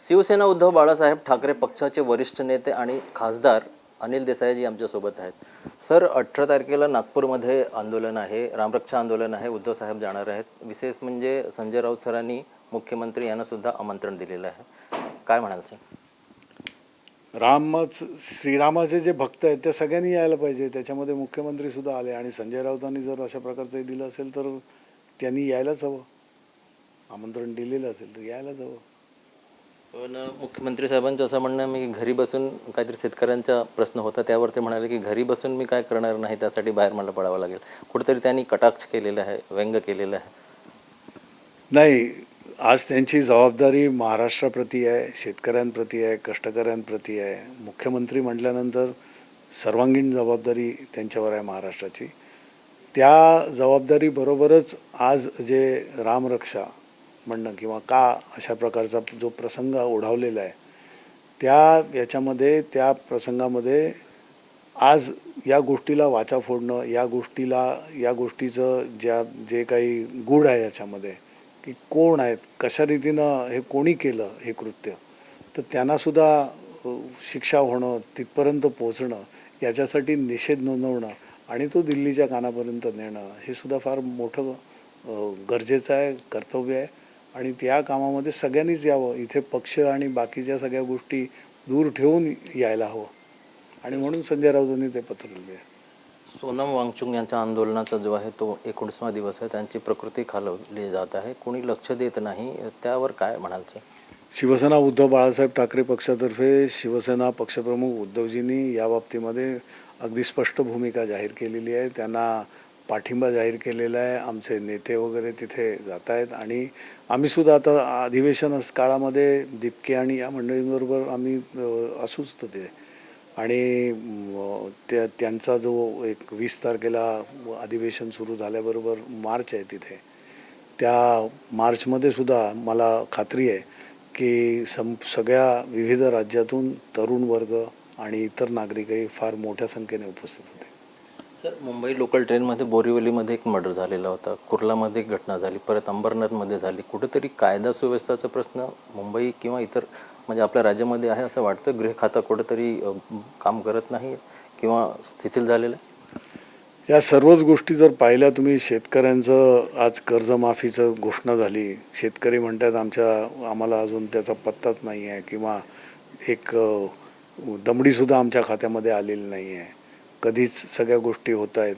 शिवसेना उद्धव बाळासाहेब ठाकरे पक्षाचे वरिष्ठ नेते आणि खासदार अनिल देसाईजी आमच्यासोबत आहेत. सर, 18 तारखेला नागपूरमध्ये आंदोलन आहे, रामरक्षा आंदोलन आहे. उद्धव साहेब जाणार आहेत. विशेष म्हणजे संजय राऊत सरांनी मुख्यमंत्री यांना सुद्धा आमंत्रण दिलेलं आहे. काय म्हणाल सर? श्रीरामाचे जे भक्त आहेत त्या सगळ्यांनी यायला पाहिजे. त्याच्यामध्ये मुख्यमंत्री सुद्धा आले आणि संजय राऊतांनी जर अशा प्रकारचं दिलं असेल तर त्यांनी यायलाच हवं. आमंत्रण दिलेलं असेल तर यायलाच हवं. पण मुख्यमंत्री साहेबांचं असं म्हणणं मी घरी बसून काहीतरी शेतकऱ्यांचा प्रश्न होता त्यावर ते म्हणाले की घरी बसून मी काय करणार नाही, त्यासाठी बाहेर मला पडावं लागेल. कुठेतरी त्यांनी कटाक्ष केलेला आहे, व्यंग केलेलं आहे. नाही, आज त्यांची जबाबदारी महाराष्ट्राप्रती आहे, शेतकऱ्यांप्रती आहे, कष्टकऱ्यांप्रती आहे. मुख्यमंत्री म्हटल्यानंतर सर्वांगीण जबाबदारी त्यांच्यावर आहे महाराष्ट्राची. त्या जबाबदारीबरोबरच आज जे रामरक्षा म्हणणं किंवा का अशा प्रकारचा जो प्रसंग ओढावलेला आहे त्या प्रसंगामध्ये आज या गोष्टीला वाचा फोडणं, या गोष्टीचं जे काही गूढ आहे याच्यामध्ये की कोण आहेत, कशा रीतीनं हे कोणी केलं हे कृत्य, तर त्यांनासुद्धा शिक्षा होणं, तिथपर्यंत पोहोचणं, याच्यासाठी निषेध नोंदवणं आणि तो दिल्लीच्या कानापर्यंत नेणं हे सुद्धा फार मोठं गरजेचं आहे, कर्तव्य आहे. आणि त्या कामामध्ये सगळ्यांनीच यावं. इथे पक्ष आणि बाकीच्या सगळ्या गोष्टी दूर ठेवून यायला हवं आणि म्हणून संजय राऊतांनी ते पत्र लिहिले. सोनम वांगचुक यांच्या आंदोलनाचा जो आहे तो 19वा दिवस आहे. त्यांची प्रकृती खालवली जात आहे, कोणी लक्ष देत नाही, त्यावर काय म्हणाल सर? शिवसेना उद्धव बाळासाहेब ठाकरे पक्षातर्फे शिवसेना पक्षप्रमुख उद्धवजींनी या बाबतीमध्ये अगदी स्पष्ट भूमिका जाहीर केलेली आहे. त्यांना पाठिंबा जाहीर केलेला आहे. आमचे नेते वगैरे तिथे जात आहेत आणि आम्ही सुद्धा आता अधिवेशन काळामध्ये दिपके आणि या मंडळींबरोबर आम्ही असूच ते. आणि त्यांचा जो एक 20 तारखेला अधिवेशन सुरू झाल्याबरोबर मार्च आहे तिथे, त्या मार्चमध्ये सुद्धा मला खात्री आहे की सगळ्या विविध राज्यातून तरुण वर्ग आणि इतर नागरिकही फार मोठ्या संख्येने उपस्थित होते. सर, मुंबई लोकल ट्रेनमध्ये बोरिवलीमध्ये एक मर्डर झालेला होता, कुर्लामध्ये एक घटना झाली, परत अंबरनाथमध्ये झाली. कुठेतरी कायदा सुव्यवस्थेचा प्रश्न मुंबई किंवा इतर म्हणजे आपल्या राज्यामध्ये आहे असं वाटतं. गृह खातं कुठेतरी काम करत नाही किंवा स्थितील झालेलं आहे. या सर्वच गोष्टी जर पाहिल्या तुम्ही, शेतकऱ्यांचं आज कर्जमाफीचं घोषणा झाली. शेतकरी म्हणतात आम्हाला अजून त्याचा पत्ताच नाही आहे किंवा एक दमडीसुद्धा आमच्या खात्यामध्ये आलेली नाही आहे. कधीच सगळ्या गोष्टी होत आहेत.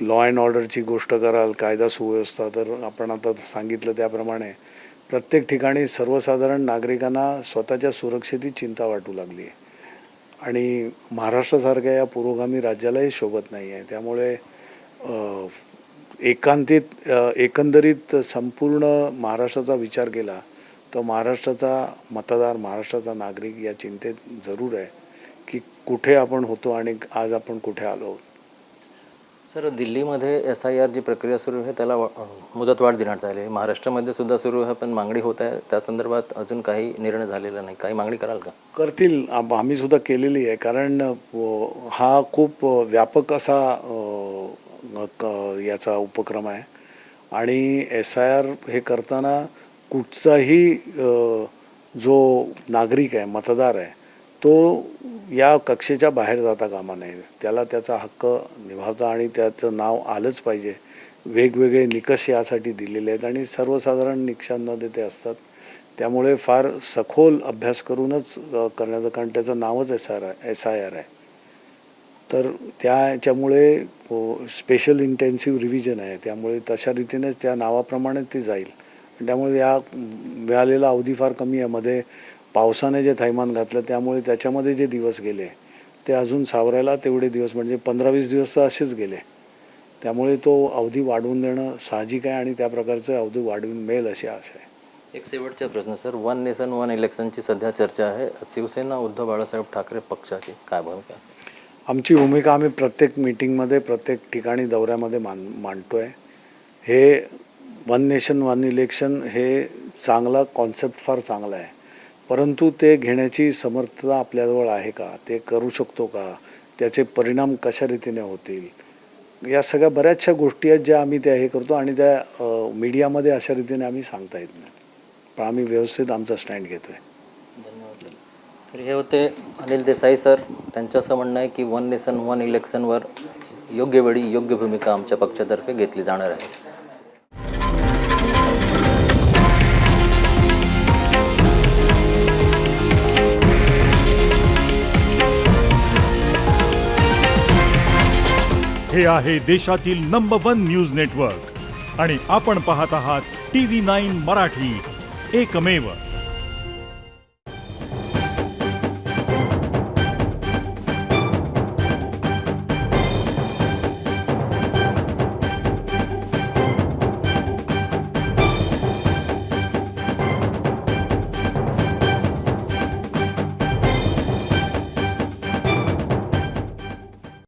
लॉ अँड ऑर्डरची गोष्ट कराल, कायदा सुव्यवस्था, तर आपण आता सांगितलं त्याप्रमाणे प्रत्येक ठिकाणी सर्वसाधारण नागरिकांना स्वतःच्या सुरक्षेची चिंता वाटू लागली आहे आणि महाराष्ट्रासारख्या या पुरोगामी राज्यालाही शोभत नाही आहे. त्यामुळे एकंदरीत संपूर्ण महाराष्ट्राचा विचार केला तर महाराष्ट्राचा मतदार, महाराष्ट्राचा नागरिक या चिंतेत जरूर आहे की कुठे आपण होतो आणि आज आपण कुठे आलो आहोत. सर, दिल्लीमध्ये SIR जी प्रक्रिया सुरू आहे त्याला मुदतवाढ देण्यात आली आहे. महाराष्ट्रामध्ये सुद्धा सुरू आहे, पण मागणी होत आहे. त्या संदर्भात अजून काही निर्णय झालेला नाही. काही मागणी कराल का? करतील, आम्ही सुद्धा केलेली आहे. कारण हा खूप व्यापक असा याचा उपक्रम आहे आणि SIR हे करताना कुठचाही जो नागरिक आहे, मतदार आहे, तो या कक्षेच्या बाहेर जाता कामा नये. त्याला त्याचा हक्क निभावता आणि त्याचं नाव आलंच पाहिजे. वेगवेगळे निकष यासाठी दिलेले आहेत आणि सर्वसाधारण निकषांमध्ये ते असतात. त्यामुळे फार सखोल अभ्यास करूनच करण्याचं, कारण त्याचं नावच SIR आहे. तर त्याच्यामुळे स्पेशल इंटेन्सिव्ह रिव्हिजन आहे. त्यामुळे तशा रीतीनेच त्या नावाप्रमाणे ती जाईल. त्यामुळे या मिळालेला अवधी फार कमी आहे. मध्ये पावसाने जे थैमान घातलं त्यामुळे त्याच्यामध्ये जे दिवस गेले ते अजून सावरायला तेवढे दिवस, म्हणजे 15-20 दिवस तर असेच गेले. त्यामुळे तो अवधी वाढवून देणं साहजिक आहे आणि त्या प्रकारचं अवधी वाढवून मिळेल अशी आशा आहे. एक शेवटचा प्रश्न सर, 1 नेशन 1 इलेक्शनची सध्या चर्चा आहे. शिवसेना उद्धव बाळासाहेब ठाकरे पक्षाची काय भूमिका? आमची भूमिका आम्ही प्रत्येक मीटिंगमध्ये, प्रत्येक ठिकाणी, दौऱ्यामध्ये मांडतो आहे. हे 1 नेशन 1 इलेक्शन हे चांगला कॉन्सेप्ट, फार चांगला आहे. परंतु ते घेण्याची समर्थता आपल्याजवळ आहे का? ते करू शकतो का? त्याचे परिणाम कशा रीतीने होतील? या सगळ्या बऱ्याचशा गोष्टी आहेत ज्या आम्ही त्या हे करतो आणि त्या मीडियामध्ये अशा रीतीने आम्ही सांगता येत नाही. पण आम्ही व्यवस्थित आमचा स्टँड घेतोय. धन्यवाद. तर हे होते अनिल देसाई सर. त्यांचं असं म्हणणं आहे की वन नेशन वन इलेक्शनवर योग्य वेळी योग्य भूमिका आमच्या पक्षातर्फे घेतली जाणार आहे. हे आहे देशातील नंबर 1 न्यूज नेटवर्क आणि आपण पाहत आहात TV9 मराठी, एकमेव.